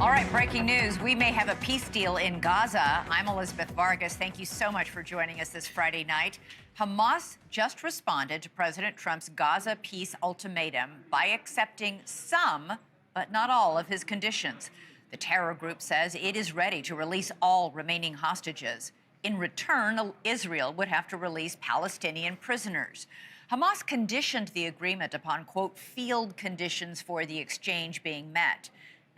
All right, breaking news. We may have a peace deal in Gaza. I'm Elizabeth Vargas. Thank you so much for joining us this Friday night. Hamas just responded to President Trump's Gaza peace ultimatum by accepting some, but not all, of his conditions. The terror group says it is ready to release all remaining hostages. In return, Israel would have to release Palestinian prisoners. Hamas conditioned the agreement upon, quote, field conditions for the exchange being met.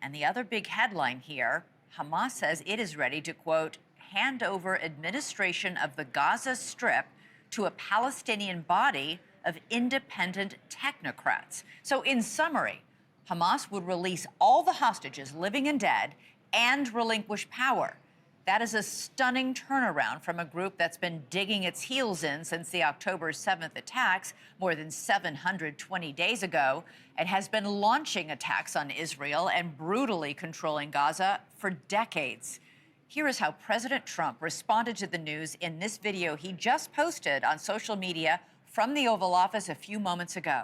And the other big headline here, Hamas says it is ready to, quote, hand over administration of the Gaza Strip to a Palestinian body of independent technocrats. So in summary, Hamas would release all the hostages, living and dead, and relinquish power. That is a stunning turnaround from a group that's been digging its heels in since the October 7th attacks more than 720 days ago. It has been launching attacks on Israel and brutally controlling Gaza for decades. Here is how President Trump responded to the news in this video he just posted on social media from the Oval Office a few moments ago.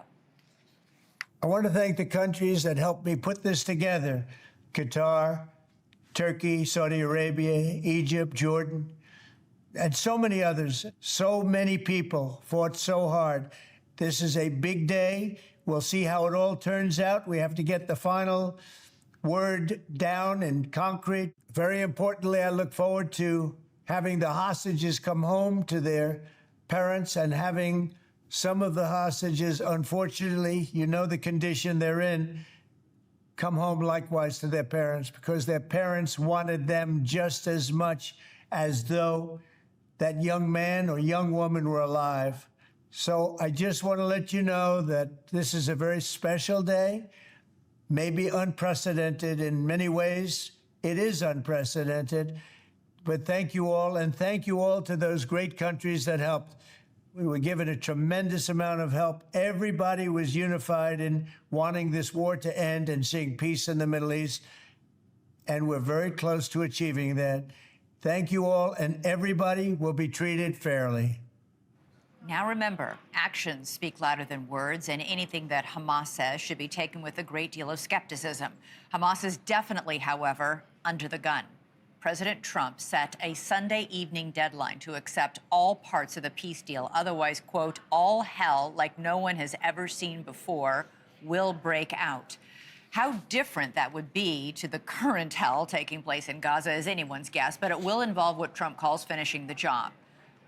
I want to thank the countries that helped me put this together: Qatar, Turkey, Saudi Arabia, Egypt, Jordan, and so many others. So many people fought so hard. This is a big day. We'll see how it all turns out. We have to get the final word down in concrete. Very importantly, I look forward to having the hostages come home to their parents and having some of the hostages, unfortunately, you know the condition they're in, come home likewise to their parents, because their parents wanted them just as much as though that young man or young woman were alive. So I just want to let you know that this is a very special day, maybe unprecedented in many ways. It is unprecedented, but thank you all, and thank you all to those great countries that helped. We were given a tremendous amount of help. Everybody was unified in wanting this war to end and seeing peace in the Middle East. And we're very close to achieving that. Thank you all, and everybody will be treated fairly. Now remember, actions speak louder than words, and anything that Hamas says should be taken with a great deal of skepticism. Hamas is definitely, however, under the gun. President Trump set a Sunday evening deadline to accept all parts of the peace deal. Otherwise, quote, all hell like no one has ever seen before will break out. How different that would be to the current hell taking place in Gaza is anyone's guess, but it will involve what Trump calls finishing the job.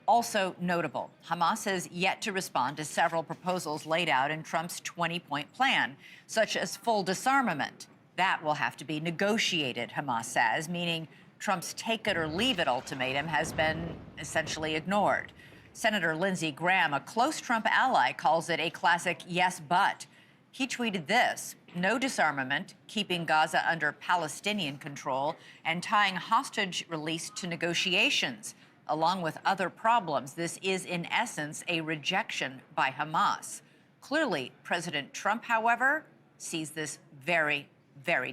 Also notable, Hamas has yet to respond to several proposals laid out in Trump's 20-point plan, such as full disarmament. That will have to be negotiated, Hamas says, meaning Trump's take-it-or-leave-it ultimatum has been essentially ignored. Senator Lindsey Graham, a close Trump ally, calls it a classic yes, but. He tweeted this: no disarmament, keeping Gaza under Palestinian control, and tying hostage release to negotiations, along with other problems. This is, in essence, a rejection by Hamas. Clearly, President Trump, however, sees this very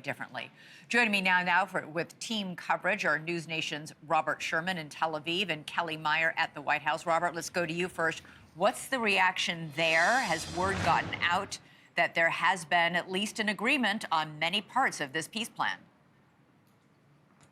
differently. Joining me now with team coverage are NewsNation's Robert Sherman in Tel Aviv and Kelly Meyer at the White House. Robert, let's go to you first. What's the reaction there? Has word gotten out that there has been at least an agreement on many parts of this peace plan?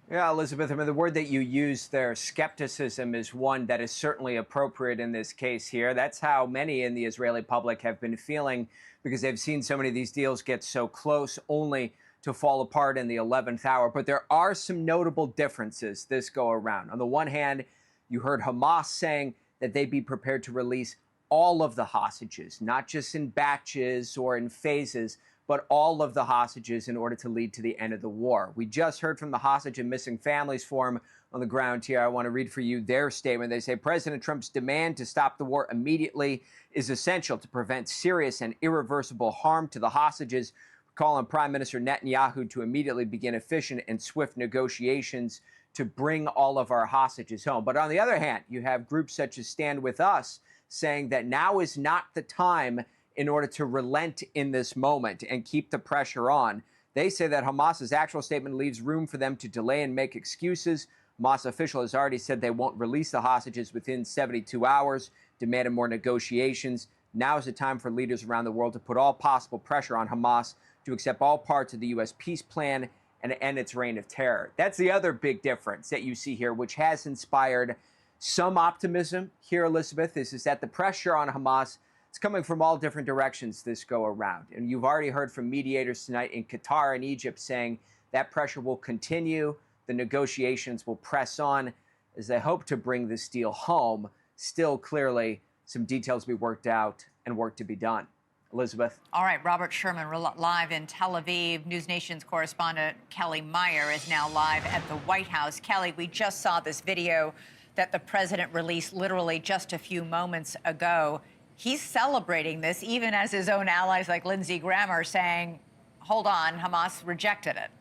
Yeah, Elizabeth, I mean, the word that you used there, skepticism, is one that is certainly appropriate in this case here. That's how many in the Israeli public have been feeling, because they've seen so many of these deals get so close only to fall apart in the 11th hour. But there are some notable differences this go around. On the one hand, you heard Hamas saying that they'd be prepared to release all of the hostages, not just in batches or in phases, but all of the hostages in order to lead to the end of the war. We just heard from the Hostage and Missing Families Forum on the ground here. I want to read for you their statement. They say President Trump's demand to stop the war immediately is essential to prevent serious and irreversible harm to the hostages. We're calling Prime Minister Netanyahu to immediately begin efficient and swift negotiations to bring all of our hostages home. But on the other hand, you have groups such as Stand With Us saying that now is not the time in order to relent in this moment and keep the pressure on. They say that Hamas's actual statement leaves room for them to delay and make excuses. Hamas official has already said they won't release the hostages within 72 hours, demanding more negotiations. Now is the time for leaders around the world to put all possible pressure on Hamas to accept all parts of the U.S. peace plan and end its reign of terror. That's the other big difference that you see here, which has inspired some optimism here, Elizabeth, is that the pressure on Hamas is coming from all different directions this go around. And you've already heard from mediators tonight in Qatar and Egypt saying that pressure will continue. The negotiations will press on as they hope to bring this deal home. Still, clearly, some details to be worked out and work to be done. Elizabeth. All right, Robert Sherman, we're live in Tel Aviv. NewsNation's correspondent Kelly Meyer is now live at the White House. Kelly, we just saw this video that the president released literally just a few moments ago. He's celebrating this, even as his own allies like Lindsey Graham are saying, hold on, Hamas rejected it.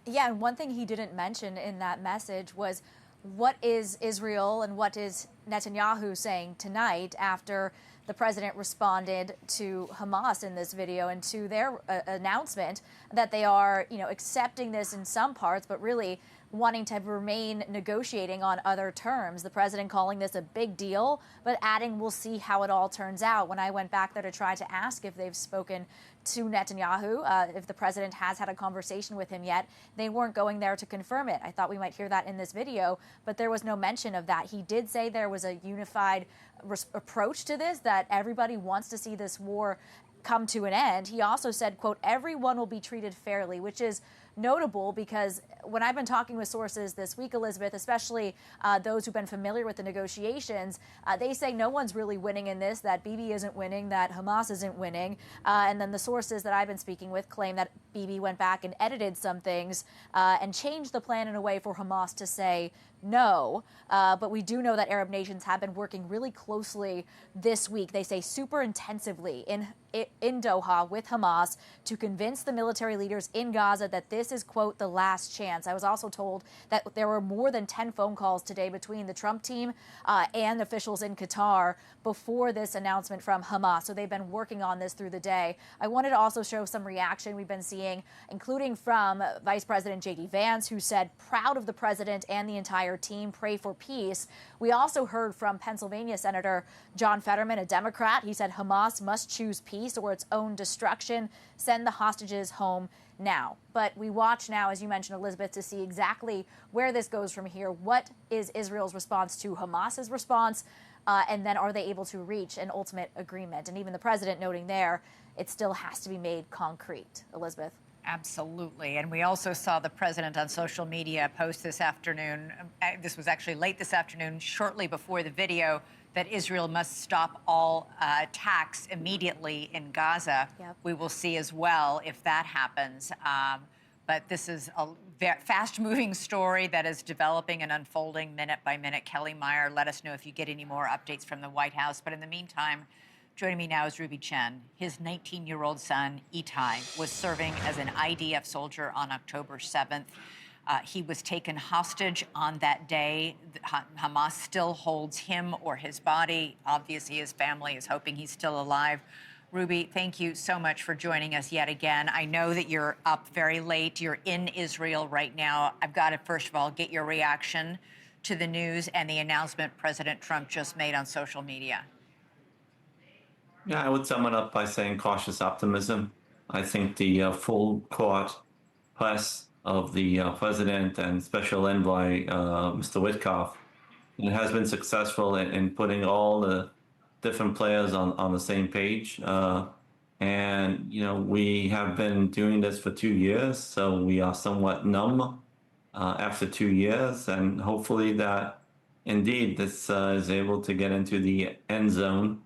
Yeah, and one thing he didn't mention in that message was what is Israel and what is Netanyahu saying tonight after the president responded to Hamas in this video and to their announcement that they are, accepting this in some parts, but really wanting to remain negotiating on other terms. The president calling this a big deal, but adding, we'll see how it all turns out. When I went back there to try to ask if they've spoken to Netanyahu, if the president has had a conversation with him yet, they weren't going there to confirm it. I thought we might hear that in this video, but there was no mention of that. He did say there was a unified approach to this, that everybody wants to see this war come to an end. He also said, quote, everyone will be treated fairly, which is notable because when I've been talking with sources this week, Elizabeth, especially those who've been familiar with the negotiations, they say no one's really winning in this, that Bibi isn't winning, that Hamas isn't winning. And then the sources that I've been speaking with claim that Bibi went back and edited some things and changed the plan in a way for Hamas to say no. But we do know that Arab nations have been working really closely this week. They say super intensively in Doha with Hamas to convince the military leaders in Gaza that this is, quote, the last chance. I was also told that there were more than 10 phone calls today between the Trump team and officials in Qatar before this announcement from Hamas. So they've been working on this through the day. I wanted to also show some reaction we've been seeing, including from Vice President J.D. Vance, who said, proud of the president and the entire team, pray for peace. We also heard from Pennsylvania Senator John Fetterman, a Democrat. He said Hamas must choose peace or its own destruction. Send the hostages home now. But we watch now, as you mentioned, Elizabeth, to see exactly where this goes from here. What is Israel's response to Hamas's response? And then are they able to reach an ultimate agreement? And even the president noting there, it still has to be made concrete. Elizabeth. Absolutely. And we also saw the president on social media post this afternoon. This was actually late this afternoon, shortly before the video, that Israel must stop all attacks immediately in Gaza. Yep. We will see as well if that happens. But this is a fast-moving story that is developing and unfolding minute by minute. Kelly Meyer, let us know if you get any more updates from the White House. But in the meantime, joining me now is Ruby Chen. His 19-year-old son, Itai, was serving as an IDF soldier on October 7th. He was taken hostage on that day. Hamas still holds him or his body. Obviously, his family is hoping he's still alive. Ruby, thank you so much for joining us yet again. I know that you're up very late. You're in Israel right now. I've got to, first of all, get your reaction to the news and the announcement President Trump just made on social media. Yeah, I would sum it up by saying cautious optimism. I think the full court press of the president and special envoy, Mr. Witkoff, has been successful in putting all the different players on the same page. And, we have been doing this for 2 years, so we are somewhat numb after 2 years. And hopefully that, indeed, this is able to get into the end zone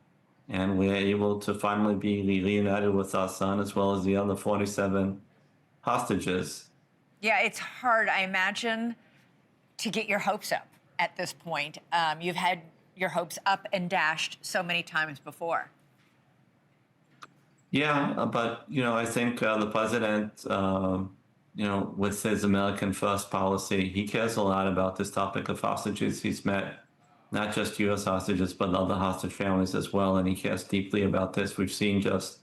and we're able to finally be reunited with our son as well as the other 47 hostages. Yeah, it's hard, I imagine, to get your hopes up at this point. You've had your hopes up and dashed so many times before. Yeah, but, I think the president, with his American First policy, he cares a lot about this topic of hostages. He's met not just U.S. hostages, but other hostage families as well, and he cares deeply about this. We've seen just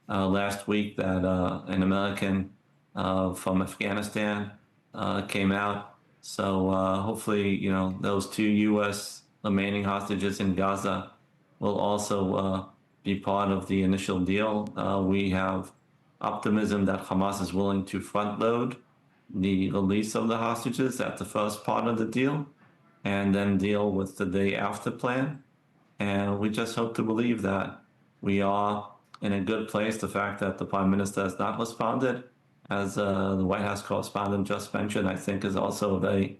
last week that an American from Afghanistan came out. So hopefully, those 2 U.S. remaining hostages in Gaza will also be part of the initial deal. We have optimism that Hamas is willing to front load the release of the hostages at the first part of the deal and then deal with the day after plan. And we just hope to believe that we are in a good place. The fact that the Prime Minister has not responded, as the White House correspondent just mentioned, I think is also a very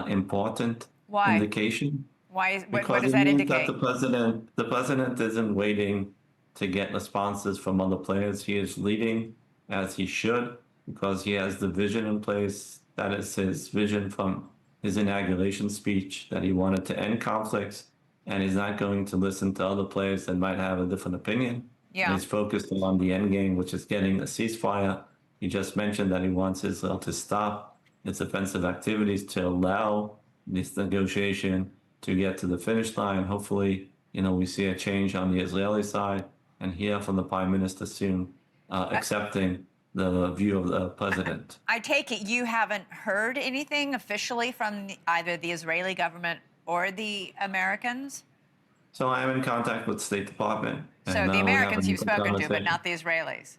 important Why? indication. What Because does it that means that indicate? the president isn't waiting to get responses from other players. He is leading as he should because he has the vision in place. That is his vision from his inauguration speech, that he wanted to end conflicts, and he's not going to listen to other players that might have a different opinion. Yeah. And he's focused on the end game, which is getting a ceasefire. He just mentioned that he wants Israel to stop its offensive activities to allow this negotiation to get to the finish line. Hopefully, we see a change on the Israeli side and hear from the Prime Minister soon, accepting the view of the president. I take it you haven't heard anything officially from either the Israeli government or the Americans? So I am in contact with the State Department. So and the we have Americans a you've spoken to, but conversation. not the Israelis.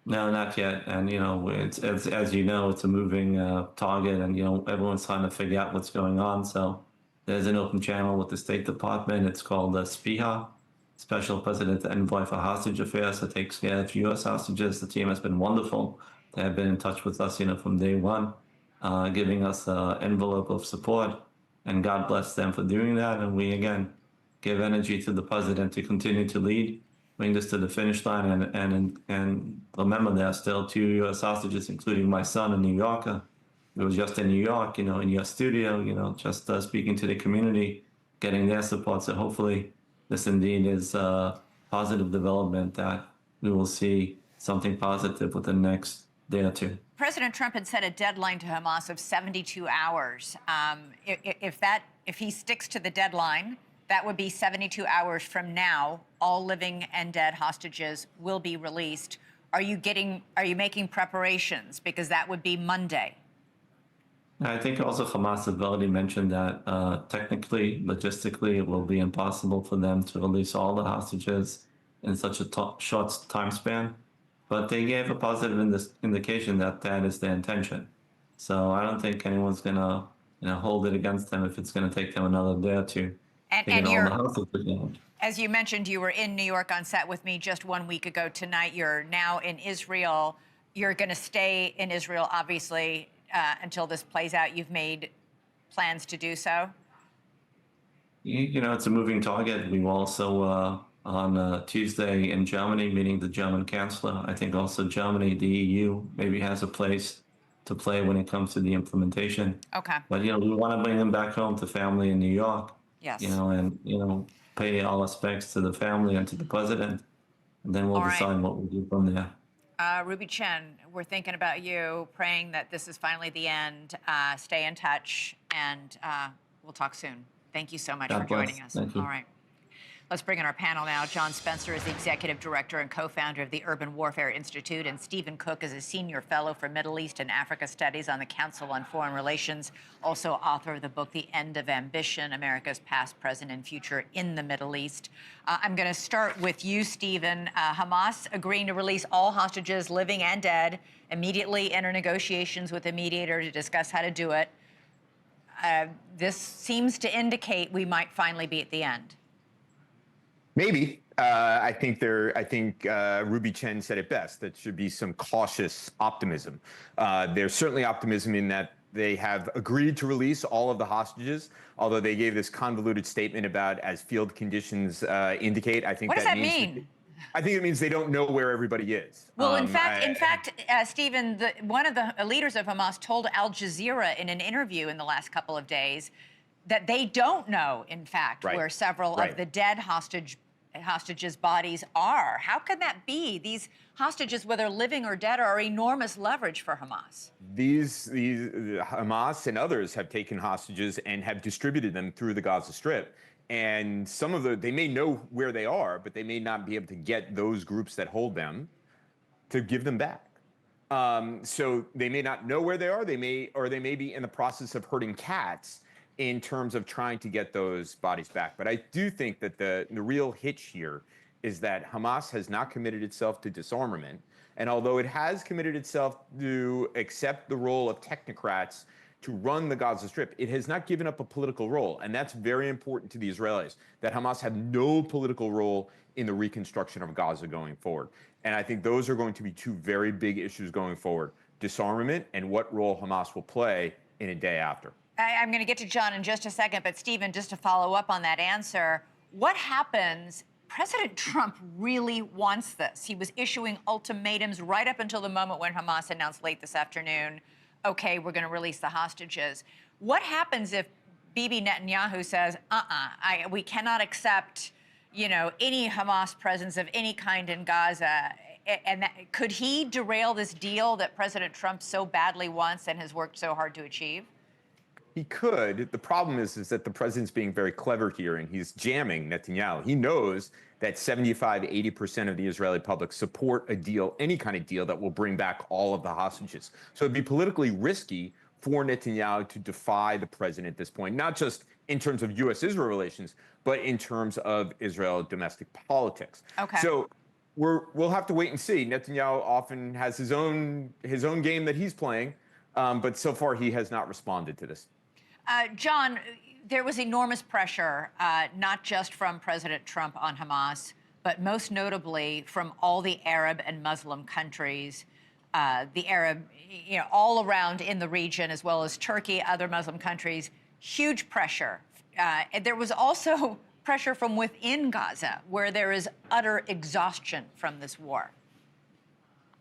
No, not yet. And, it's, as you know, it's a moving target and, everyone's trying to figure out what's going on. So there's an open channel with the State Department. It's called SPIHA, Special President Envoy for Hostage Affairs, that takes care of U.S. hostages. The team has been wonderful. They have been in touch with us, from day one, giving us an envelope of support. And God bless them for doing that. And we, again, give energy to the president to continue to lead, bring this to the finish line, and remember there are still 2 U.S. hostages, including my son, a New Yorker. It was just in New York, in your studio, just speaking to the community, getting their support. So hopefully this indeed is a positive development that we will see something positive within the next day or two. President Trump had set a deadline to Hamas of 72 hours. If he sticks to the deadline, that would be 72 hours from now. All living and dead hostages will be released. Are you making preparations? Because that would be Monday. I think also Hamas has already mentioned that technically, logistically, it will be impossible for them to release all the hostages in such a short time span. But they gave a positive indication that that is their intention. So I don't think anyone's going to hold it against them if it's going to take them another day or two to get all the hostages out. As you mentioned, you were in New York on set with me just 1 week ago tonight. You're now in Israel. You're going to stay in Israel, obviously, until this plays out. You've made plans to do so? It's a moving target. We were also on Tuesday in Germany meeting the German chancellor. I think also Germany, the EU, maybe has a place to play when it comes to the implementation. Okay. But, we want to bring them back home to family in New York. Yes. And, pay all respects to the family and to the president. And then we'll decide what we'll do from there. Ruby Chen, we're thinking about you, praying that this is finally the end. Stay in touch, and we'll talk soon. Thank you so much for joining us. Thank you. All right. Let's bring in our panel now. John Spencer is the executive director and co-founder of the Urban Warfare Institute, and Stephen Cook is a senior fellow for Middle East and Africa Studies on the Council on Foreign Relations, also author of the book, The End of Ambition, America's Past, Present, and Future in the Middle East. I'm going to start with you, Stephen. Hamas agreeing to release all hostages, living and dead, immediately enter negotiations with a mediator to discuss how to do it. This seems to indicate we might finally be at the end. Maybe. I think Ruby Chen said it best. That should be some cautious optimism. There's certainly optimism in that they have agreed to release all of the hostages, although they gave this convoluted statement about as field conditions indicate. I think what does that mean? I think it means they don't know where everybody is. Well, in fact, Stephen, one of the leaders of Hamas told Al Jazeera in an interview in the last couple of days that they don't know, in fact, where several of the dead hostages' bodies are. How can that be? These hostages, whether living or dead, are enormous leverage for Hamas. These Hamas and others have taken hostages and have distributed them through the Gaza Strip. And they may know where they are, but they may not be able to get those groups that hold them to give them back. So they may not know where they are. They may be in the process of herding cats in terms of trying to get those bodies back. But I do think that the real hitch here is that Hamas has not committed itself to disarmament. And although it has committed itself to accept the role of technocrats to run the Gaza Strip, it has not given up a political role. And that's very important to the Israelis, that Hamas have no political role in the reconstruction of Gaza going forward. And I think those are going to be two very big issues going forward: disarmament and what role Hamas will play in a day after. I'm going to get to John in just a second, but Stephen, just to follow up on that answer, what happens? President Trump really wants this. He was issuing ultimatums right up until the moment when Hamas announced late this afternoon, okay, we're going to release the hostages. What happens if Bibi Netanyahu says, we cannot accept, any Hamas presence of any kind in Gaza? And could he derail this deal that President Trump so badly wants and has worked so hard to achieve? He could. The problem is that the president's being very clever here, and he's jamming Netanyahu. He knows that 75, 80% of the Israeli public support a deal, any kind of deal that will bring back all of the hostages. So it'd be politically risky for Netanyahu to defy the president at this point, not just in terms of U.S.-Israel relations, but in terms of Israel domestic politics. Okay. So we'll have to wait and see. Netanyahu often has his own game that he's playing, but so far he has not responded to this. John, there was enormous pressure, not just from President Trump on Hamas, but most notably from all the Arab and Muslim countries, all around in the region, as well as Turkey, other Muslim countries. Huge pressure. And there was also pressure from within Gaza, where there is utter exhaustion from this war.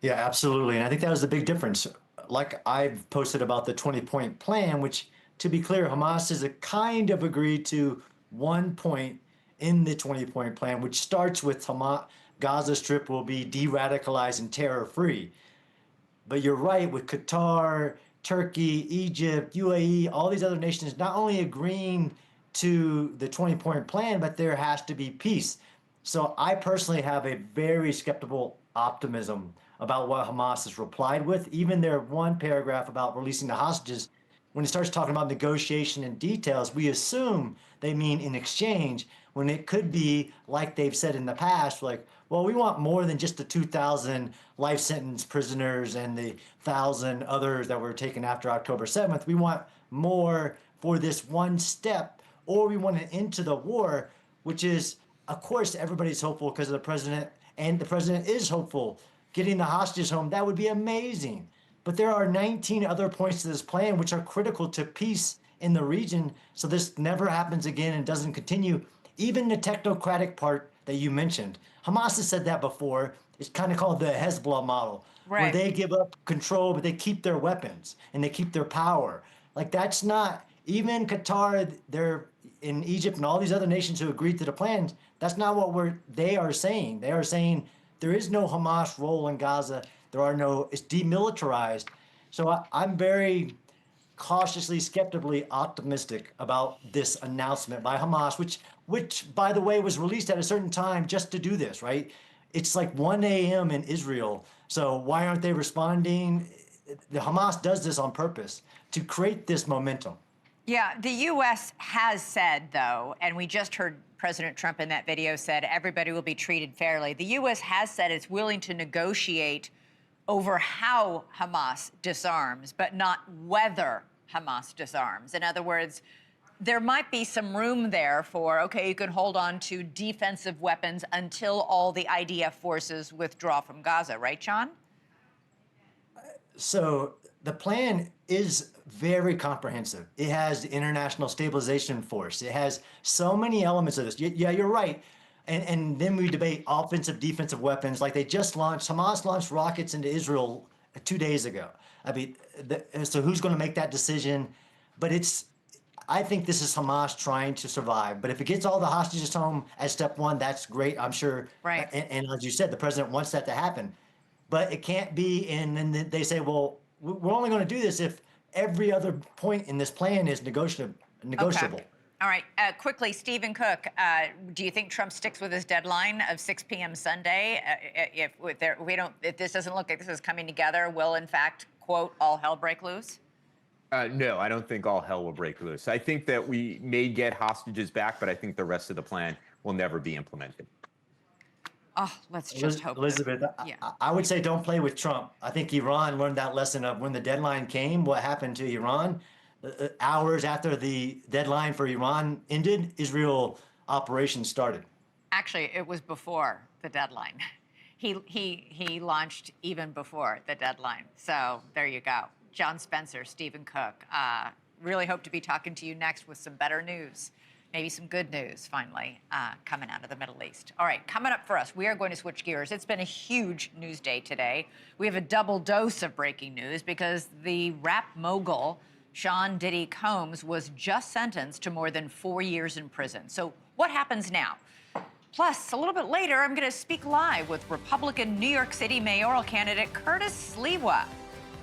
Yeah, absolutely. And I think that was the big difference. Like I've posted about the 20-point plan, which, to be clear, Hamas has kind of agreed to 1 point in the 20-point plan, which starts with Gaza Strip will be de-radicalized and terror-free. But you're right, with Qatar, Turkey, Egypt, UAE, all these other nations not only agreeing to the 20-point plan, but there has to be peace. So I personally have a very skeptical optimism about what Hamas has replied with. Even their one paragraph about releasing the hostages, when it starts talking about negotiation and details, we assume they mean in exchange, when it could be, like they've said in the past, like, well, we want more than just the 2,000 life sentence prisoners and the 1,000 others that were taken after October 7th. We want more for this one step, or we want an end to the war, which is, of course, everybody's hopeful because of the president, and the president is hopeful. Getting the hostages home, that would be amazing. But there are 19 other points to this plan which are critical to peace in the region, so this never happens again and doesn't continue. Even the technocratic part that you mentioned, Hamas has said that before. It's kind of called the Hezbollah model, right, where they give up control, but they keep their weapons and they keep their power. Like, that's not, even Qatar, they're in Egypt and all these other nations who agreed to the plans, that's not what they are saying. They are saying there is no Hamas role in Gaza. It's demilitarized. So I'm very cautiously, skeptically optimistic about this announcement by Hamas, which, by the way, was released at a certain time just to do this, right? It's like 1 a.m. in Israel. So why aren't they responding? The Hamas does this on purpose to create this momentum. Yeah, the U.S. has said, though, and we just heard President Trump in that video said everybody will be treated fairly. The U.S. has said it's willing to negotiate over how Hamas disarms, but not whether Hamas disarms. In other words, there might be some room there for, okay, you can hold on to defensive weapons until all the IDF forces withdraw from Gaza, right, John? So the plan is very comprehensive. It has the International Stabilization Force. It has so many elements of this. Yeah, you're right. And then we debate offensive, defensive weapons. Like Hamas launched rockets into Israel 2 days ago. I mean, so who's going to make that decision? But I think this is Hamas trying to survive. But if it gets all the hostages home as step one, that's great, I'm sure. Right. And as you said, the president wants that to happen. But it can't be, and then they say, well, we're only going to do this if every other point in this plan is negotiable. Okay. All right. Quickly, Stephen Cook, do you think Trump sticks with his deadline of 6 p.m. Sunday? If this doesn't look like this is coming together, will, in fact, quote, all hell break loose? No, I don't think all hell will break loose. I think that we may get hostages back, but I think the rest of the plan will never be implemented. Oh, let's just hope. Elizabeth, I would say don't play with Trump. I think Iran learned that lesson of when the deadline came, what happened to Iran. Hours after the deadline for Iran ended, Israel operations started. Actually, it was before the deadline. He launched even before the deadline. So there you go. John Spencer, Stephen Cook. Really hope to be talking to you next with some better news. Maybe some good news, finally, coming out of the Middle East. All right, coming up for us, we are going to switch gears. It's been a huge news day today. We have a double dose of breaking news because the rap mogul, Sean Diddy Combs, was just sentenced to more than 4 years in prison. So what happens now? Plus, a little bit later, I'm going to speak live with Republican New York City mayoral candidate Curtis Sliwa.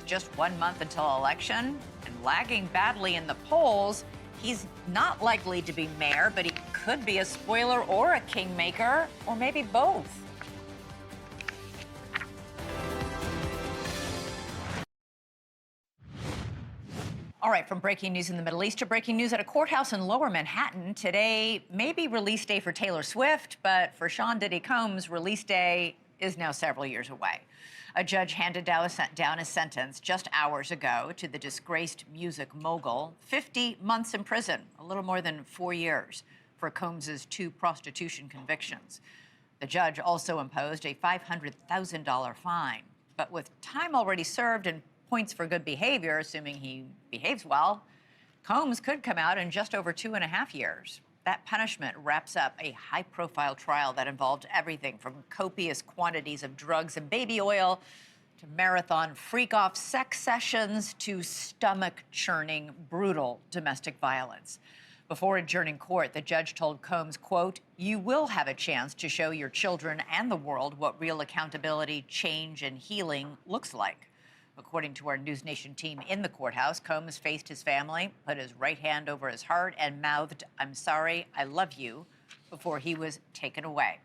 Just 1 month until election and lagging badly in the polls. He's not likely to be mayor, but he could be a spoiler or a kingmaker, or maybe both. All right, from breaking news in the Middle East to breaking news at a courthouse in Lower Manhattan. Today may be release day for Taylor Swift, but for Sean Diddy Combs, release day is now several years away. A judge handed down a sentence just hours ago to the disgraced music mogul, 50 months in prison, a little more than 4 years, for Combs's 2 prostitution convictions. The judge also imposed a $500,000 fine. But with time already served and points for good behavior, assuming he behaves well, Combs could come out in just over 2.5 years. That punishment wraps up a high-profile trial that involved everything from copious quantities of drugs and baby oil to marathon freak-off sex sessions to stomach-churning, brutal domestic violence. Before adjourning court, the judge told Combs, quote, "You will have a chance to show your children and the world what real accountability, change, and healing looks like." According to our NewsNation team in the courthouse, Combs faced his family, put his right hand over his heart, and mouthed, "I'm sorry, I love you," before he was taken away.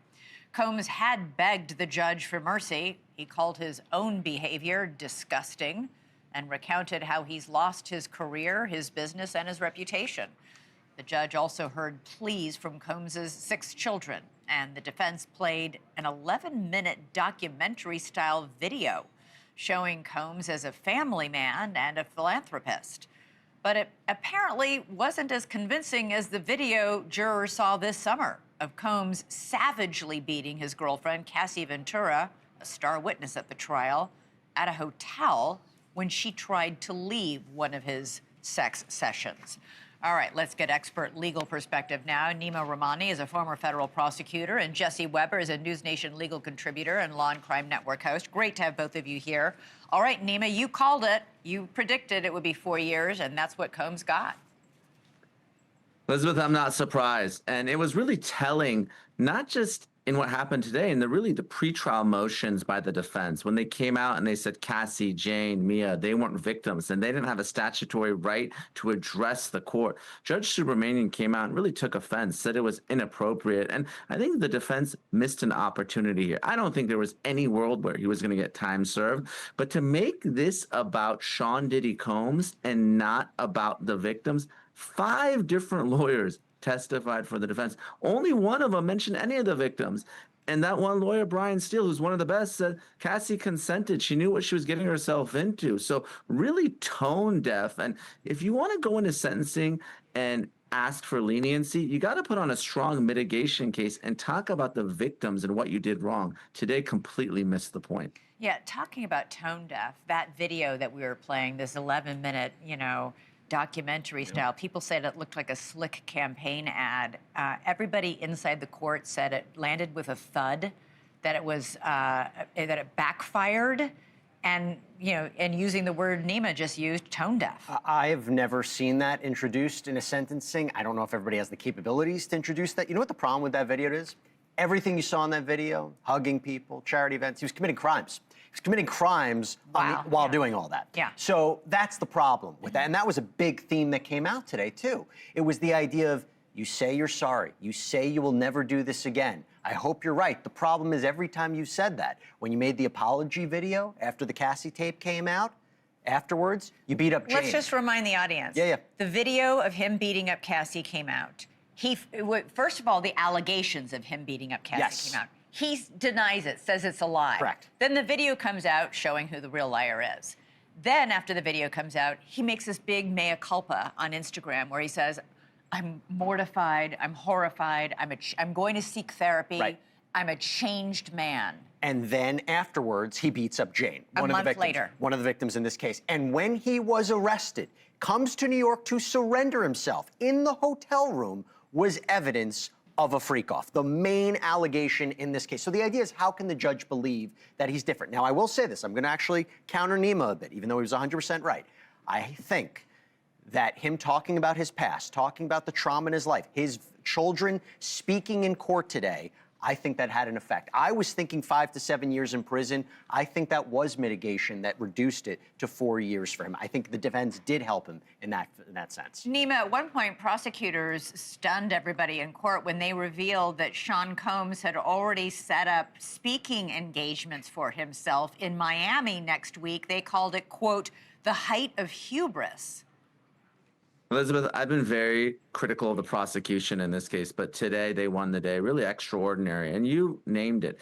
Combs had begged the judge for mercy. He called his own behavior disgusting and recounted how he's lost his career, his business, and his reputation. The judge also heard pleas from Combs's 6 children, and the defense played an 11-minute documentary-style video showing Combs as a family man and a philanthropist. But it apparently wasn't as convincing as the video jurors saw this summer of Combs savagely beating his girlfriend, Cassie Ventura, a star witness at the trial, at a hotel when she tried to leave one of his sex sessions. All right, let's get expert legal perspective now. Nima Rahmani is a former federal prosecutor, and Jesse Weber is a NewsNation legal contributor and Law and Crime Network host. Great to have both of you here. All right, Nima, you called it. You predicted it would be 4 years, and that's what Combs got. Elizabeth, I'm not surprised. And it was really telling, not just in what happened today, and the pretrial motions by the defense, when they came out and they said Cassie, Jane, Mia, they weren't victims, and they didn't have a statutory right to address the court. Judge Subramanian came out and really took offense, said it was inappropriate. And I think the defense missed an opportunity here. I don't think there was any world where he was going to get time served. But to make this about Sean Diddy Combs and not about the victims, 5 different lawyers testified for the defense. Only one of them mentioned any of the victims. And that one lawyer, Brian Steele, who's one of the best, said Cassie consented. She knew what she was getting herself into. So really tone deaf. And if you want to go into sentencing and ask for leniency, you got to put on a strong mitigation case and talk about the victims and what you did wrong. Today completely missed the point. Yeah, talking about tone deaf, that video that we were playing, this 11-minute, documentary style. People said it looked like a slick campaign ad. Everybody inside the court said it landed with a thud, that it was that it backfired, and using the word Nima just used, tone deaf. I've never seen that introduced in a sentencing. I don't know if everybody has the capabilities to introduce that. You know what the problem with that video is? Everything you saw in that video, hugging people, charity events, he was committing crimes. He was committing crimes while doing all that. Yeah. So that's the problem with that. And that was a big theme that came out today, too. It was the idea of, you say you're sorry. You say you will never do this again. I hope you're right. The problem is every time you said that, when you made the apology video after the Cassie tape came out, afterwards, you beat up Jane. Let's just remind the audience. Yeah. The video of him beating up Cassie came out. First of all, the allegations of him beating up Cassie came out. He denies it, says it's a lie. Correct. Then the video comes out showing who the real liar is. Then after the video comes out, he makes this big mea culpa on Instagram where he says, I'm mortified, I'm horrified, I'm going to seek therapy, Right. I'm a changed man. And then afterwards, he beats up Jane, A one of the month victims, later. one of the victims in this case. And when he was arrested, comes to New York to surrender himself in the hotel room, was evidence of a freak-off, the main allegation in this case. So the idea is, how can the judge believe that he's different? Now, I will say this. I'm going to actually counter Nima a bit, even though he was 100% right. I think that him talking about his past, talking about the trauma in his life, his children speaking in court today, I think that had an effect. I was thinking 5 to 7 years in prison. I think that was mitigation that reduced it to 4 years for him. I think the defense did help him in that sense. Nima, at one point, prosecutors stunned everybody in court when they revealed that Sean Combs had already set up speaking engagements for himself in Miami next week. They called it, quote, the height of hubris. Elizabeth, I've been very critical of the prosecution in this case, but today they won the day. Really extraordinary. And you named it.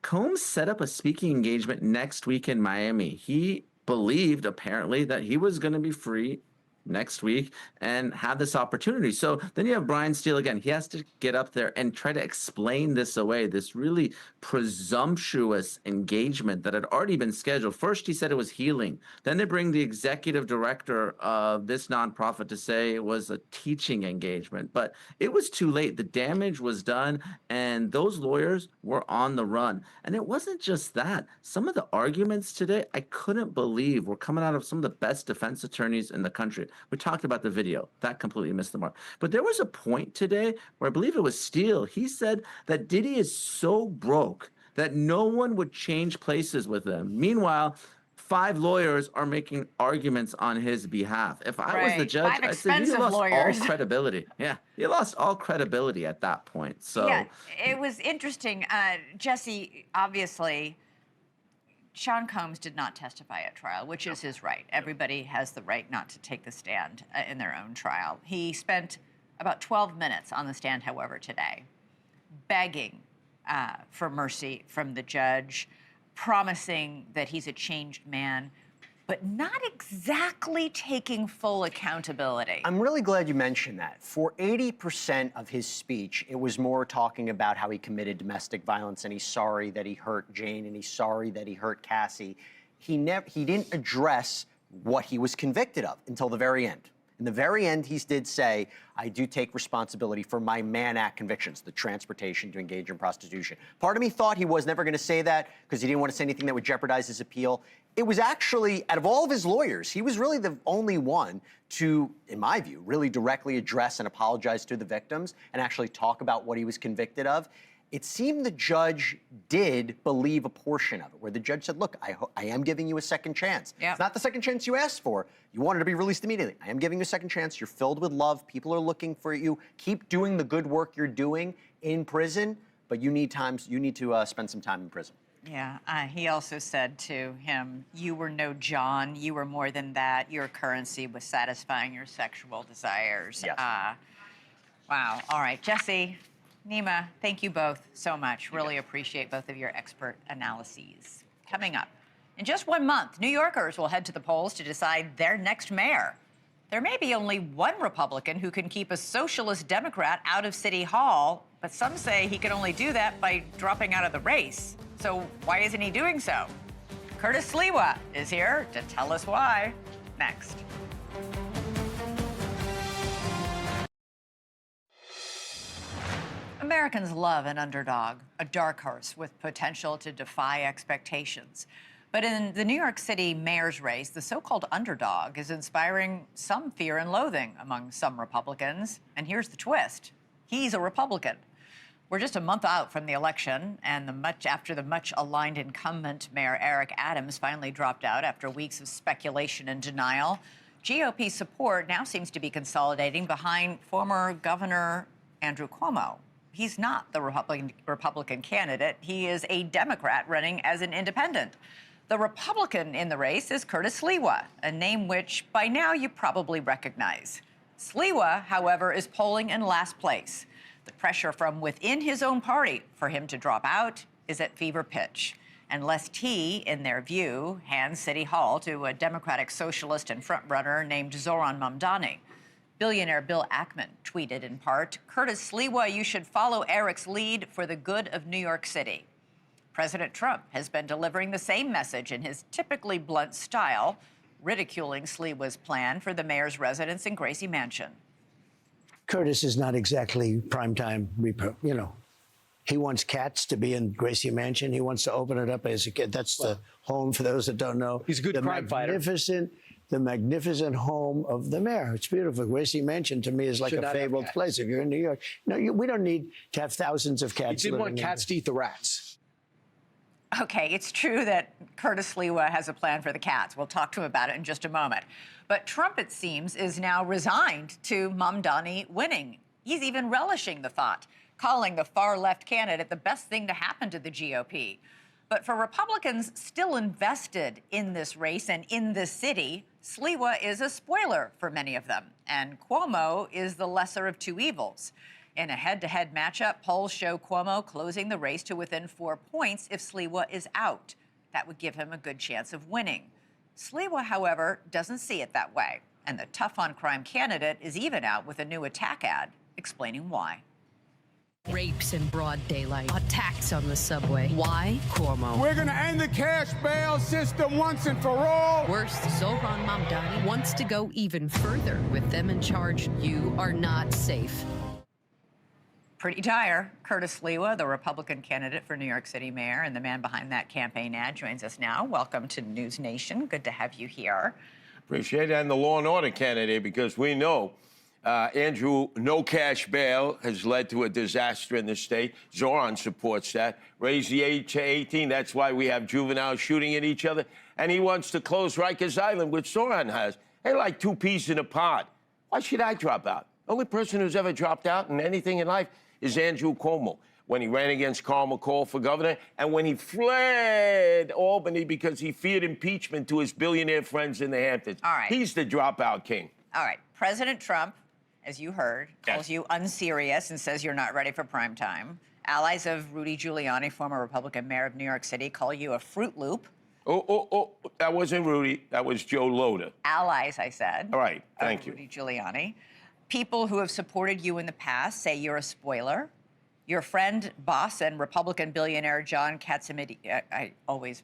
Combs set up a speaking engagement next week in Miami. He believed, apparently, that he was going to be free next week and have this opportunity. So then you have Brian Steele again. He has to get up there and try to explain this away, this really presumptuous engagement that had already been scheduled. First, he said it was healing. Then they bring the executive director of this nonprofit to say it was a teaching engagement. But it was too late. The damage was done, and those lawyers were on the run. And it wasn't just that. Some of the arguments today, I couldn't believe were coming out of some of the best defense attorneys in the country. We talked about the video. That completely missed the mark. But there was a point today where I believe it was Steele. He said that Diddy is so broke that no one would change places with him. Meanwhile, 5 lawyers are making arguments on his behalf. If I was the judge, I'd say he lost all credibility. Yeah, he lost all credibility at that point. So yeah, it was interesting. Jesse, obviously, Sean Combs did not testify at trial, which is his right. Everybody has the right not to take the stand in their own trial. He spent about 12 minutes on the stand, however, today, begging for mercy from the judge, promising that he's a changed man, but not exactly taking full accountability. I'm really glad you mentioned that. For 80% of his speech, it was more talking about how he committed domestic violence and he's sorry that he hurt Jane and he's sorry that he hurt Cassie. He didn't address what he was convicted of until the very end. In the very end, he did say, I do take responsibility for my Mann Act convictions, the transportation to engage in prostitution. Part of me thought he was never going to say that because he didn't want to say anything that would jeopardize his appeal. It was actually, out of all of his lawyers, he was really the only one to, in my view, really directly address and apologize to the victims and actually talk about what he was convicted of. It seemed the judge did believe a portion of it, where the judge said, look, I am giving you a second chance. Yep. It's not the second chance you asked for. You wanted to be released immediately. I am giving you a second chance. You're filled with love. People are looking for you. Keep doing the good work you're doing in prison, but you need to spend some time in prison. Yeah, he also said to him, you were no John, you were more than that. Your currency was satisfying your sexual desires. Yes. Wow. All right, Jesse, Nima, thank you both so much. Really appreciate both of your expert analyses. Coming up, in just 1 month, New Yorkers will head to the polls to decide their next mayor. There may be only one Republican who can keep a socialist Democrat out of City Hall, but some say he can only do that by dropping out of the race. So why isn't he doing so? Curtis Sliwa is here to tell us why. Next. Americans love an underdog, a dark horse with potential to defy expectations. But in the New York City mayor's race, the so-called underdog is inspiring some fear and loathing among some Republicans. And here's the twist. He's a Republican. We're just a month out from the election, and after the much-aligned incumbent Mayor Eric Adams finally dropped out after weeks of speculation and denial, GOP support now seems to be consolidating behind former Governor Andrew Cuomo. He's not the Republican candidate. He is a Democrat running as an independent. The Republican in the race is Curtis Sliwa, a name which by now you probably recognize. Sliwa, however, is polling in last place. The pressure from within his own party for him to drop out is at fever pitch. And lest he, in their view, hand City Hall to a Democratic socialist and frontrunner named Zoran Mamdani. Billionaire Bill Ackman tweeted in part, "Curtis Sliwa, you should follow Eric's lead for the good of New York City." President Trump has been delivering the same message in his typically blunt style, ridiculing Sliwa's plan for the mayor's residence in Gracie Mansion. Curtis is not exactly primetime, you know. He wants cats to be in Gracie Mansion. He wants to open it up as a kid. That's the home, for those that don't know. He's a good crime fighter. The magnificent home of the mayor. It's beautiful. Gracie Mansion, to me, is like a fabled place. If you're in New York, no, we don't need to have thousands of cats. He didn't want cats to eat the rats. Okay, it's true that Curtis Sliwa has a plan for the cats. We'll talk to him about it in just a moment. But Trump, it seems, is now resigned to Mamdani winning. He's even relishing the thought, calling the far-left candidate the best thing to happen to the GOP. But for Republicans still invested in this race and in this city, Sliwa is a spoiler for many of them, and Cuomo is the lesser of two evils. In a head-to-head matchup, polls show Cuomo closing the race to within 4 points if Sliwa is out. That would give him a good chance of winning. Sliwa, however, doesn't see it that way, and the tough-on-crime candidate is even out with a new attack ad explaining why. Rapes in broad daylight, attacks on the subway. Why? Cuomo. We're going to end the cash bail system once and for all. Worse, Zoran Mamdani wants to go even further. With them in charge, you are not safe. Pretty dire. Curtis Sliwa, the Republican candidate for New York City mayor and the man behind that campaign ad, joins us now. Welcome to NewsNation. Good to have you here. Appreciate it. And the law and order candidate, because we know Andrew, no cash bail has led to a disaster in the state. Zoran supports that. Raise the age to 18. That's why we have juveniles shooting at each other. And he wants to close Rikers Island, which Zoran has. They're like two peas in a pod. Why should I drop out? The only person who's ever dropped out in anything in life is Andrew Cuomo, when he ran against Carl McCall for governor and when he fled Albany because he feared impeachment to his billionaire friends in the Hamptons. All right. He's the dropout king. All right. President Trump, as you heard, calls you unserious and says you're not ready for prime time. Allies of Rudy Giuliani, former Republican mayor of New York City, call you a Fruit Loop. Oh, that wasn't Rudy. That was Joe Loda. Allies, I said. All right, thank you. Rudy Giuliani. People who have supported you in the past say you're a spoiler. Your friend, boss, and Republican billionaire John Katzimatidis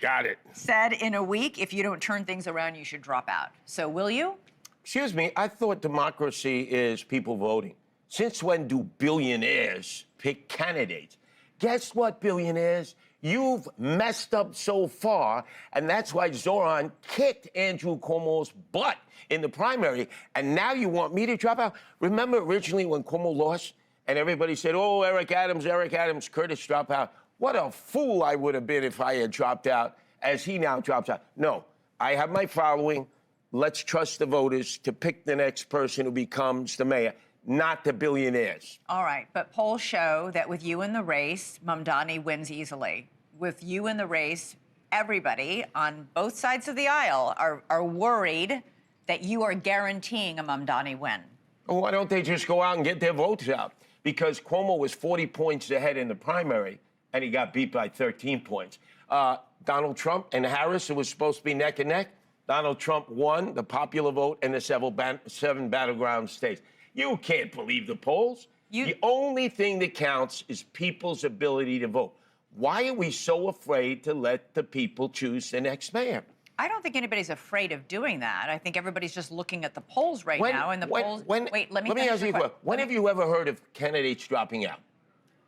Got it. said in a week, if you don't turn things around, you should drop out. So will you? Excuse me, I thought democracy is people voting. Since when do billionaires pick candidates? Guess what, billionaires? You've messed up so far, and that's why Zoran kicked Andrew Cuomo's butt in the primary, and now you want me to drop out? Remember originally when Cuomo lost, and everybody said, oh, Eric Adams, Curtis drop out. What a fool I would have been if I had dropped out, as he now drops out. No, I have my following. Let's trust the voters to pick the next person who becomes the mayor, not the billionaires. All right, but polls show that with you in the race, Mamdani wins easily. With you in the race, everybody on both sides of the aisle are worried that you are guaranteeing a Mamdani win. Well, why don't they just go out and get their votes out? Because Cuomo was 40 points ahead in the primary, and he got beat by 13 points. Donald Trump and Harris, it was supposed to be neck and neck. Donald Trump won the popular vote in the seven battleground states. You can't believe the polls. The only thing that counts is people's ability to vote. Why are we so afraid to let the people choose the next mayor? I don't think anybody's afraid of doing that. I think everybody's just looking at the polls right now, and the polls. Wait, let me ask you a question. When have you ever heard of candidates dropping out?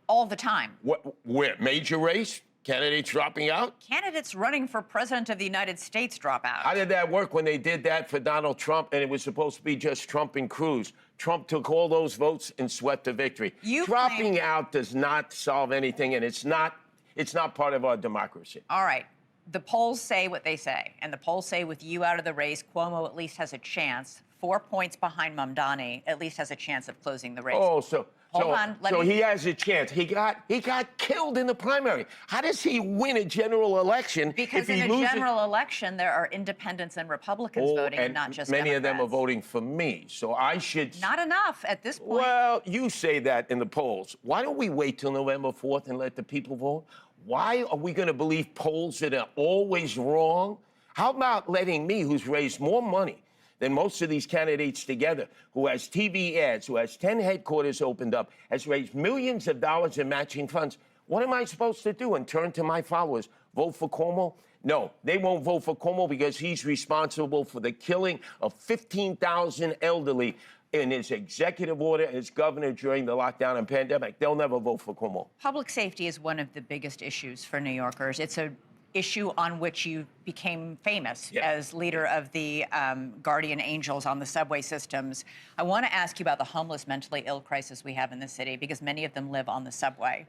All the time. Where? Major race? Candidates dropping out? Candidates running for president of the United States drop out. How did that work when they did that for Donald Trump and it was supposed to be just Trump and Cruz? Trump took all those votes and swept the victory. Dropping out does not solve anything, and it's not part of our democracy. All right. The polls say what they say, and the polls say with you out of the race, Cuomo at least has a chance. 4 points behind Mamdani, at least has a chance of closing the race. Oh, Hold on. So he has a chance. He got killed in the primary. How does he win a general election Because if he in a loses? general election, there are independents and Republicans voting, and not just many of them are Democrats. voting for me. So I should. Not enough at this point. Well, you say that in the polls. Why don't we wait till November 4th and let the people vote? Why are we going to believe polls that are always wrong? How about letting me, who's raised more money than most of these candidates together, who has TV ads, who has 10 headquarters opened up, has raised millions of dollars in matching funds. What am I supposed to do? And turn to my followers, vote for Cuomo? No, they won't vote for Cuomo because he's responsible for the killing of 15,000 elderly in his executive order as governor during the lockdown and pandemic. They'll never vote for Cuomo. Public safety is one of the biggest issues for New Yorkers. It's an issue on which you became famous as leader of the guardian angels on the subway systems. I want to ask you about the homeless mentally ill crisis we have in the city, because many of them live on the subway.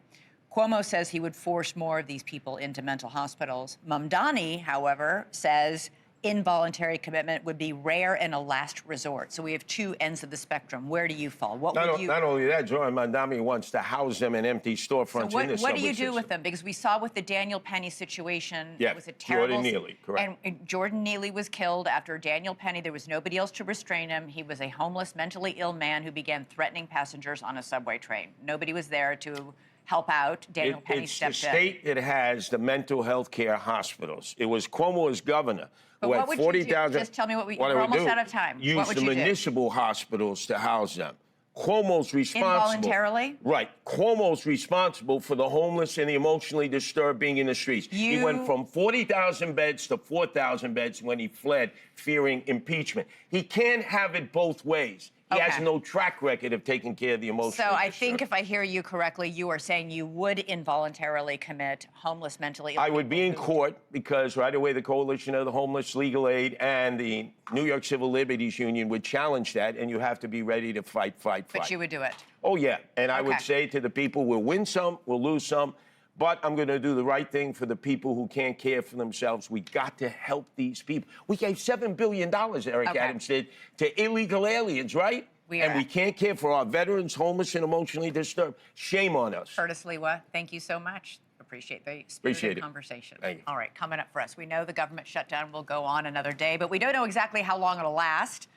Cuomo says he would force more of these people into mental hospitals. Mamdani, however, says involuntary commitment would be rare and a last resort. So we have two ends of the spectrum. Where do you fall? What would you... Not only that, Joy Mamdani wants to house them in empty storefronts in the subway What do you do system. with them? Because we saw with the Daniel Penny situation, Yeah, it was a terrible... Jordan Neely, correct. And Jordan Neely was killed after Daniel Penny. There was nobody else to restrain him. He was a homeless, mentally ill man who began threatening passengers on a subway train. Nobody was there to help out. Daniel Penny stepped in. It's the state that has the mental health care hospitals. It was Cuomo as governor. But what would you do? Just tell me what we're almost out of time. Use What would the you do? municipal hospitals to house them. Cuomo's responsible. Involuntarily? Right. Cuomo's responsible for the homeless and the emotionally disturbed being in the streets. He went from 40,000 beds to 4,000 beds when he fled, fearing impeachment. He can't have it both ways. He has no track record of taking care of the emotionally So I disturbed. think if I hear you correctly, you are saying you would involuntarily commit homeless mentally ill I would be in court because right away the Coalition of the Homeless, Legal Aid, and the New York Civil Liberties Union would challenge that, and you have to be ready to fight. But you would do it. Oh, yeah. And I would Okay. say to the people, we'll win some, we'll lose some, but I'm going to do the right thing for the people who can't care for themselves. We got to help these people. We gave $7 billion, Eric Adams did, to illegal aliens, right? And we can't care for our veterans, homeless and emotionally disturbed. Shame on us. Curtis Sliwa, thank you so much. Appreciate the spirited conversation. Thank you. All right, coming up for us. We know the government shutdown will go on another day, but we don't know exactly how long it'll last.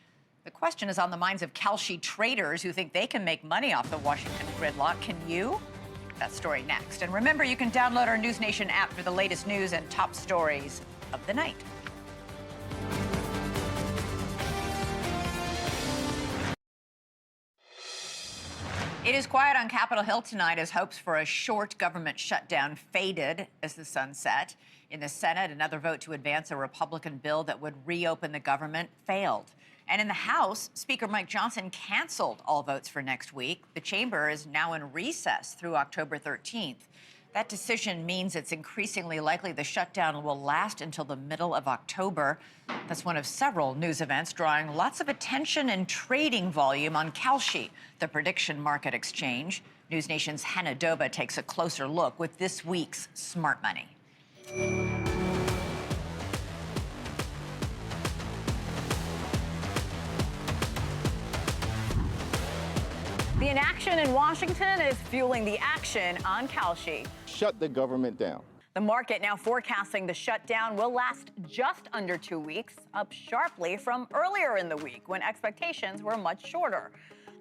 The question is on the minds of Kalshi traders who think they can make money off the Washington gridlock. Can you? That story next. And remember, you can download our NewsNation app for the latest news and top stories of the night. It is quiet on Capitol Hill tonight as hopes for a short government shutdown faded as the sun set. In the Senate, another vote to advance a Republican bill that would reopen the government failed. And in the House, Speaker Mike Johnson canceled all votes for next week. The chamber is now in recess through October 13th. That decision means it's increasingly likely the shutdown will last until the middle of October. That's one of several news events drawing lots of attention and trading volume on Kalshi, the prediction market exchange. NewsNation's Hannah Doba takes a closer look with this week's Smart Money. The inaction in Washington is fueling the action on Kalshi. Shut the government down. The market now forecasting the shutdown will last just under 2 weeks, up sharply from earlier in the week when expectations were much shorter.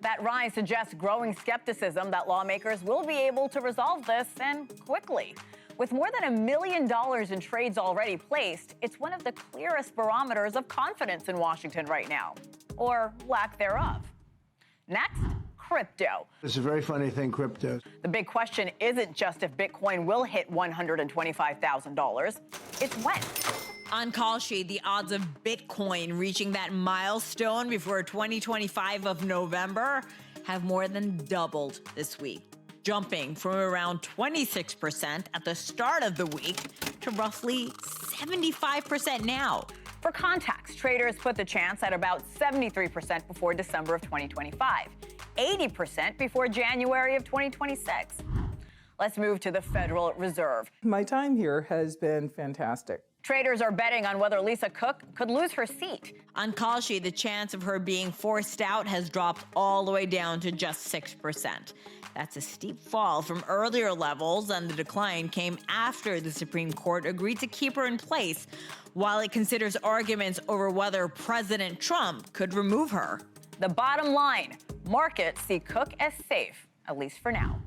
That rise suggests growing skepticism that lawmakers will be able to resolve this and quickly. With more than $1 million in trades already placed, it's one of the clearest barometers of confidence in Washington right now, or lack thereof. Next, crypto. It's a very funny thing, crypto. The big question isn't just if Bitcoin will hit $125,000, it's when. On Kalshi, the odds of Bitcoin reaching that milestone before 2025 of November have more than doubled this week, jumping from around 26% at the start of the week to roughly 75% now. For context, traders put the chance at about 73% before December of 2025, 80% before January of 2026. Let's move to the Federal Reserve. My time here has been fantastic. Traders are betting on whether Lisa Cook could lose her seat. On Kalshi, the chance of her being forced out has dropped all the way down to just 6%. That's a steep fall from earlier levels, and the decline came after the Supreme Court agreed to keep her in place while it considers arguments over whether President Trump could remove her. The bottom line, markets see Cook as safe, at least for now.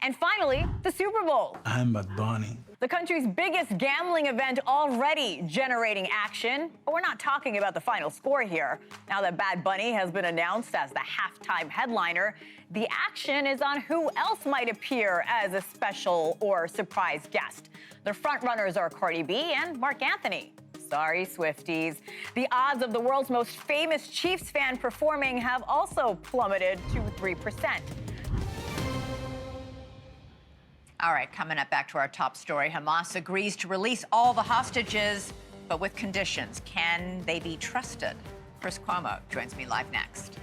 And finally, the Super Bowl. I'm Bad Bunny. The country's biggest gambling event already generating action. But we're not talking about the final score here. Now that Bad Bunny has been announced as the halftime headliner, the action is on who else might appear as a special or surprise guest. The frontrunners are Cardi B and Mark Anthony. Sorry, Swifties. The odds of the world's most famous Chiefs fan performing have also plummeted to 3%. All right, coming up, back to our top story. Hamas agrees to release all the hostages, but with conditions. Can they be trusted? Chris Cuomo joins me live next.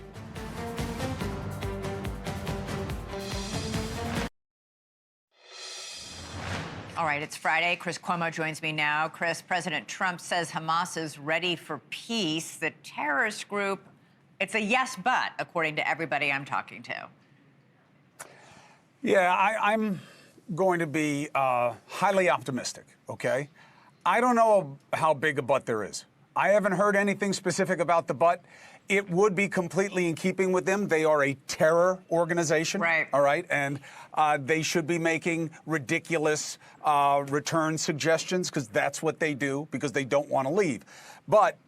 All right, it's Friday. Chris Cuomo joins me now. Chris, President Trump says Hamas is ready for peace. The terrorist group, it's a yes, but, according to everybody I'm talking to. Yeah, I'm going to be highly optimistic, okay? I don't know how big a but there is. I haven't heard anything specific about the but. It would be completely in keeping with them. They are a terror organization, right? All right, and they should be making ridiculous return suggestions because that's what they do because they don't want to leave. But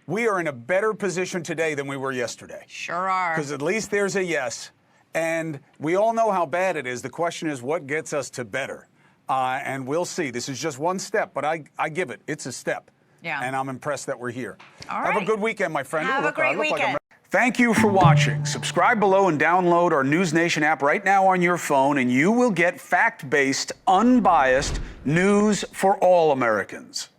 we are in a better position today than we were yesterday. Sure are. Because at least there's a yes. And we all know how bad it is. The question is what gets us to better? And we'll see. This is just one step, but I give it. It's a step. Yeah. And I'm impressed that we're here. All right. Have a good weekend, my friend. Have a great weekend. Thank you for watching. Subscribe below and download our NewsNation app right now on your phone, and you will get fact-based, unbiased news for all Americans.